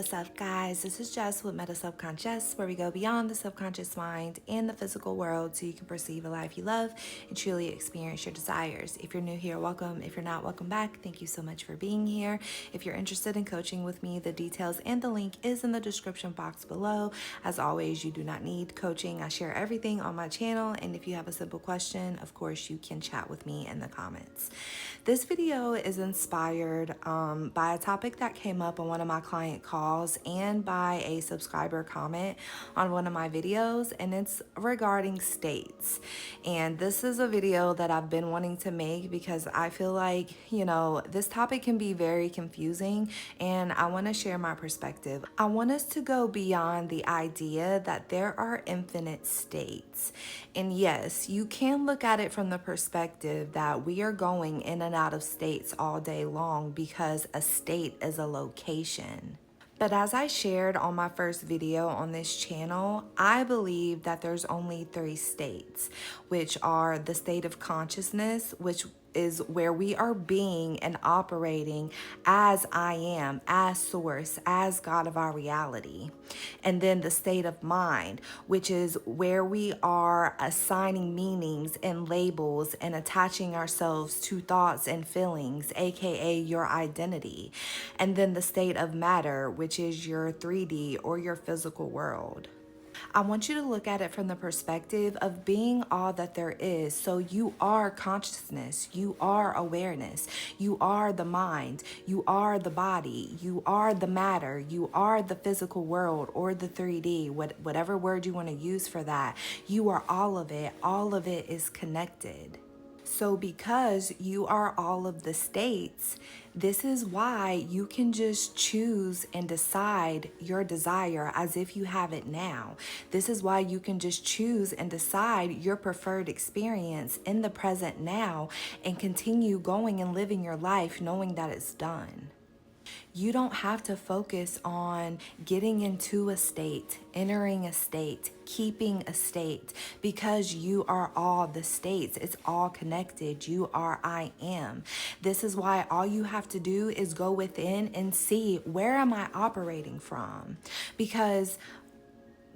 What's up, guys? This is Jess with MetaSubconjess, where we go beyond the subconscious mind and the physical world so you can perceive a life you love and truly experience your desires. If you're new here, welcome. If you're not, welcome back. Thank you so much for being here. If you're interested in coaching with me, the details and the link is in the description box below. As always, you do not need coaching. I share everything on my channel, and if you have a simple question, of course, you can chat with me in the comments. This video is inspired by a topic that came up on one of my client calls and by a subscriber comment on one of my videos, and it's regarding states. And this is a video that I've been wanting to make because I feel like, this topic can be very confusing, and I want to share my perspective. I want us to go beyond the idea that there are infinite states. And yes, you can look at it from the perspective that we are going in and out of states all day long because a state is a location. But as I shared on my first video on this channel, I believe that there's only 3 states, which are the state of consciousness, which is where we are being and operating as I am, as source, as God of our reality. And then the state of mind, which is where we are assigning meanings and labels and attaching ourselves to thoughts and feelings, aka your identity. And then the state of matter, which is your 3D or your physical world. I want you to look at it from the perspective of being all that there is. So you are consciousness, you are awareness, you are the mind, you are the body, you are the matter, you are the physical world or the 3D, whatever word you want to use for that. You are all of it is connected. So because you are all of the states, this is why you can just choose and decide your desire as if you have it now. This is why you can just choose and decide your preferred experience in the present now and continue going and living your life knowing that it's done. You don't have to focus on getting into a state, entering a state, keeping a state, because you are all the states. It's all connected. You are I am. This is why all you have to do is go within and see, where am I operating from? Because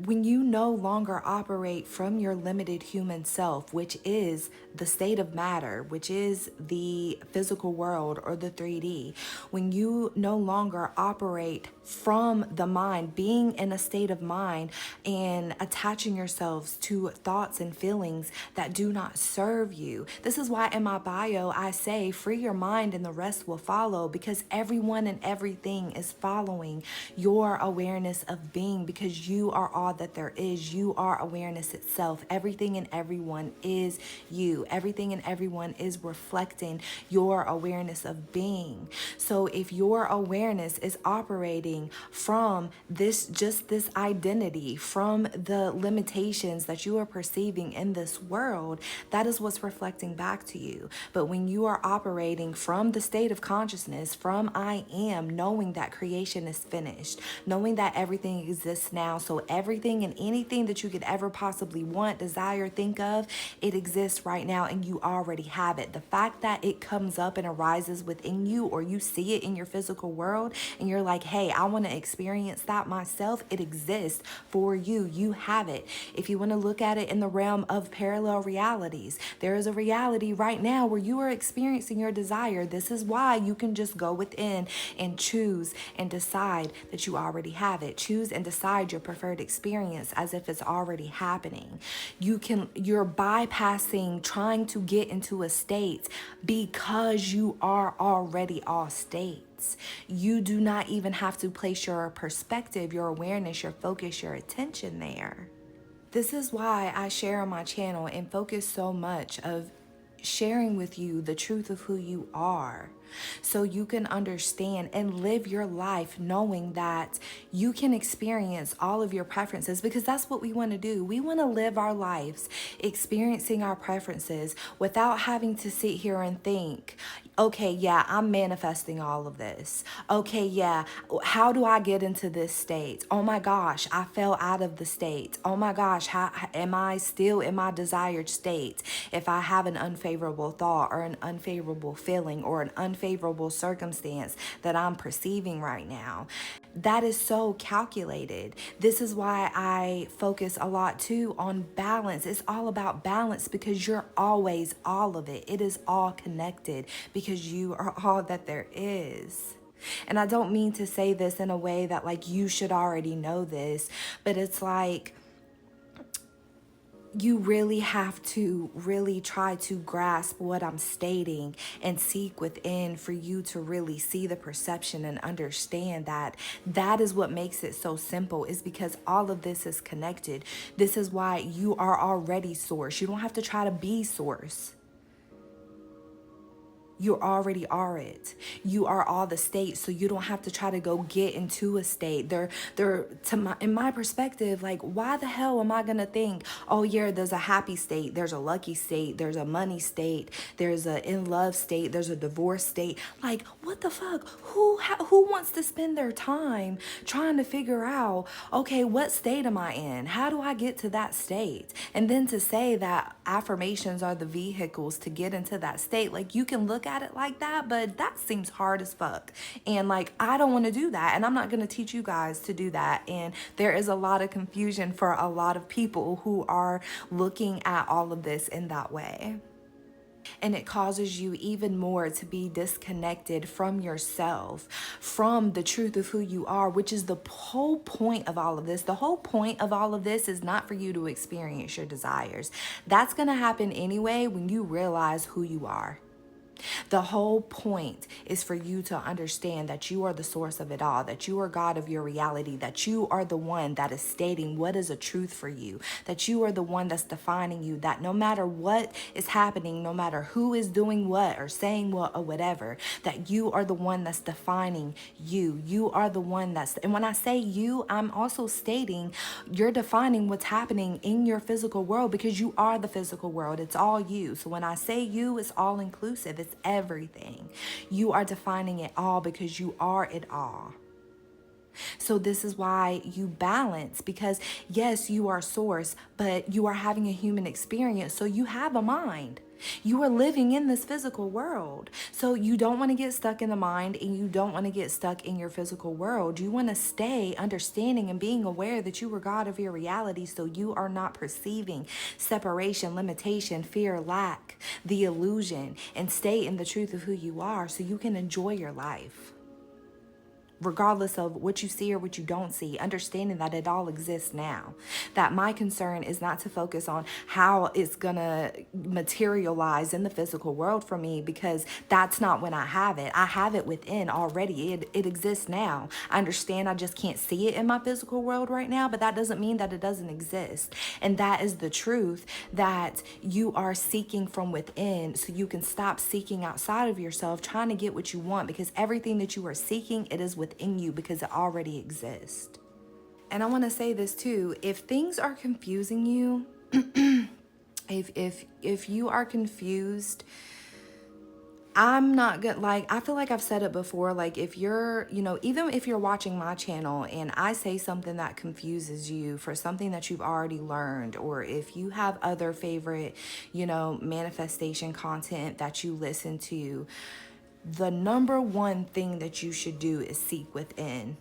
when you no longer operate from your limited human self, which is the state of matter, which is the physical world or the 3D, when you no longer operate from the mind, being in a state of mind and attaching yourselves to thoughts and feelings that do not serve you. This is why in my bio I say, free your mind and the rest will follow, because everyone and everything is following your awareness of being, because you are all that there is. You are awareness itself. Everything and everyone is you. Everything and everyone is reflecting your awareness of being. So if your awareness is operating from this identity, from the limitations that you are perceiving in this world, that is what's reflecting back to you. But when you are operating from the state of consciousness, from I am, knowing that creation is finished, knowing that everything exists now, so everything and anything that you could ever possibly want, desire, think of, it exists right now and you already have it. The fact that it comes up and arises within you, or you see it in your physical world and you're like, hey, I want to experience that myself, it exists for you. You have it. If you want to look at it in the realm of parallel realities, there is a reality right now where you are experiencing your desire. This is why you can just go within and choose and decide that you already have it. Choose and decide your preferred experience as if it's already happening. You're bypassing trying to get into a state because you are already all states. You do not even have to place your perspective, your awareness, your focus, your attention there. This is why I share on my channel and focus so much of sharing with you the truth of who you are, so you can understand and live your life knowing that you can experience all of your preferences, because that's what we want to do. We want to live our lives experiencing our preferences without having to sit here and think, Okay, yeah, I'm manifesting all of this. Okay, yeah, how do I get into this state? Oh my gosh, I fell out of the state. Oh my gosh, how am I still in my desired state? If I have an unfavorable thought or an unfavorable feeling or an unfavorable circumstance that I'm perceiving right now, that is so calculated. This is why I focus a lot too on balance. It's all about balance because you're always all of it. It is all connected because you are all that there is. And I don't mean to say this in a way that like you should already know this, but it's like you really have to really try to grasp what I'm stating and seek within for you to really see the perception and understand that that is what makes it so simple, is because all of this is connected. This is why you are already source. You don't have to try to be source. You already are it. You are all the states, so you don't have to try to go get into a state. In my perspective, like, why the hell am I gonna think, oh yeah, there's a happy state, there's a lucky state, there's a money state, there's a in love state, there's a divorce state. Like, what the fuck? Who wants to spend their time trying to figure out, okay, what state am I in? How do I get to that state? And then to say that affirmations are the vehicles to get into that state, like, you can look at it like that, but that seems hard as fuck. And like, I don't want to do that, and I'm not going to teach you guys to do that. And there is a lot of confusion for a lot of people who are looking at all of this in that way. And it causes you even more to be disconnected from yourself, from the truth of who you are, which is the whole point of all of this. The whole point of all of this is not for you to experience your desires. That's going to happen anyway when you realize who you are. The whole point is for you to understand that you are the source of it all, that you are God of your reality, that you are the one that is stating what is a truth for you, that you are the one that's defining you, that no matter what is happening, no matter who is doing what or saying what or whatever, that you are the one that's defining you. You are the one that's, and when I say you, I'm also stating you're defining what's happening in your physical world, because you are the physical world. It's all you. So when I say you, it's all inclusive. It's everything. You are defining it all because you are it all. So this is why you balance, because yes, you are source, but you are having a human experience. So you have a mind. You are living in this physical world. So you don't want to get stuck in the mind, and you don't want to get stuck in your physical world. You want to stay understanding and being aware that you are God of your reality, so you are not perceiving separation, limitation, fear, lack, the illusion, and stay in the truth of who you are so you can enjoy your life. Regardless of what you see or what you don't see, understanding that it all exists now. That my concern is not to focus on how it's gonna materialize in the physical world for me, because that's not when I have it. I have it within already. It exists now. I understand I just can't see it in my physical world right now, but that doesn't mean that it doesn't exist. And that is the truth that you are seeking from within, so you can stop seeking outside of yourself, trying to get what you want, because everything that you are seeking, it is within you, because it already exists. And I want to say this too, if things are confusing you, if you are confused, I'm not good. Like, I feel like I've said it before, like, if you're, even if you're watching my channel and I say something that confuses you for something that you've already learned, or if you have other favorite, manifestation content that you listen to, the number one thing that you should do is seek within.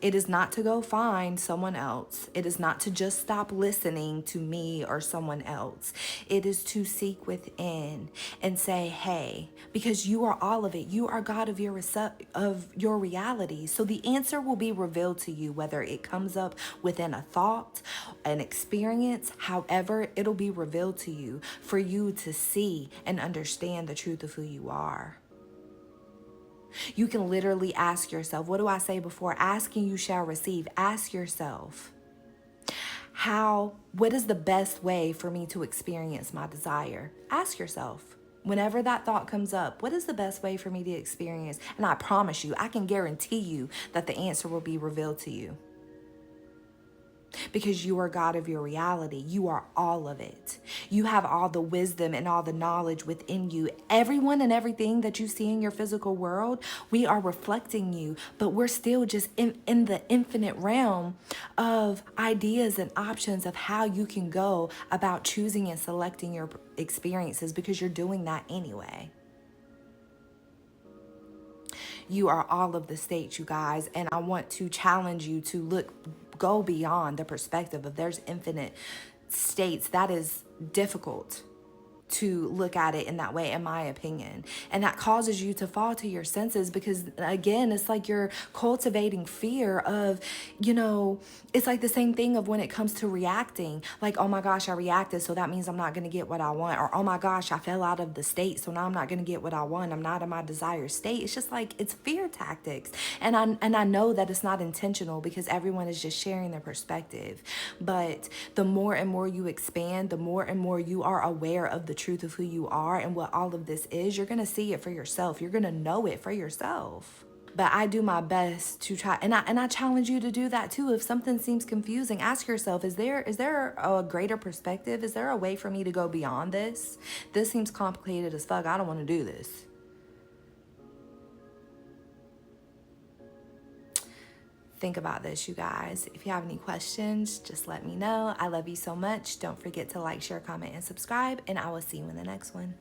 It is not to go find someone else. It is not to just stop listening to me or someone else. It is to seek within and say, hey, because you are all of it. You are God of your reality. So the answer will be revealed to you, whether it comes up within a thought, an experience, however, it'll be revealed to you for you to see and understand the truth of who you are. You can literally ask yourself, what do I say before? Asking you shall receive. Ask yourself, what is the best way for me to experience my desire? Ask yourself, whenever that thought comes up, what is the best way for me to experience? And I promise you, I can guarantee you that the answer will be revealed to you. because you are God of your reality. You are all of it. You have all the wisdom and all the knowledge within you. Everyone and everything that you see in your physical world, we are reflecting you, but we're still just in the infinite realm of ideas and options of how you can go about choosing and selecting your experiences, because you're doing that anyway. You are all of the states, you guys, and I want to challenge you to go beyond the perspective of there's infinite states. That is difficult to look at it in that way, in my opinion. And that causes you to fall to your senses, because again, it's like you're cultivating fear of, it's like the same thing of when it comes to reacting. Like, oh my gosh, I reacted, so that means I'm not going to get what I want. Or, oh my gosh, I fell out of the state, so now I'm not going to get what I want. I'm not in my desired state. It's just like, it's fear tactics. And I know that it's not intentional, because everyone is just sharing their perspective. But the more and more you expand, the more and more you are aware of the truth of who you are and what all of this is, you're going to see it for yourself. You're going to know it for yourself. But I do my best to try, and I challenge you to do that too. If something seems confusing, ask yourself, is there a greater perspective? Is there a way for me to go beyond this? This seems complicated as fuck. I don't want to do this. Think about this, you guys. If you have any questions, just let me know. I love you so much. Don't forget to like, share, comment, and subscribe, and I will see you in the next one.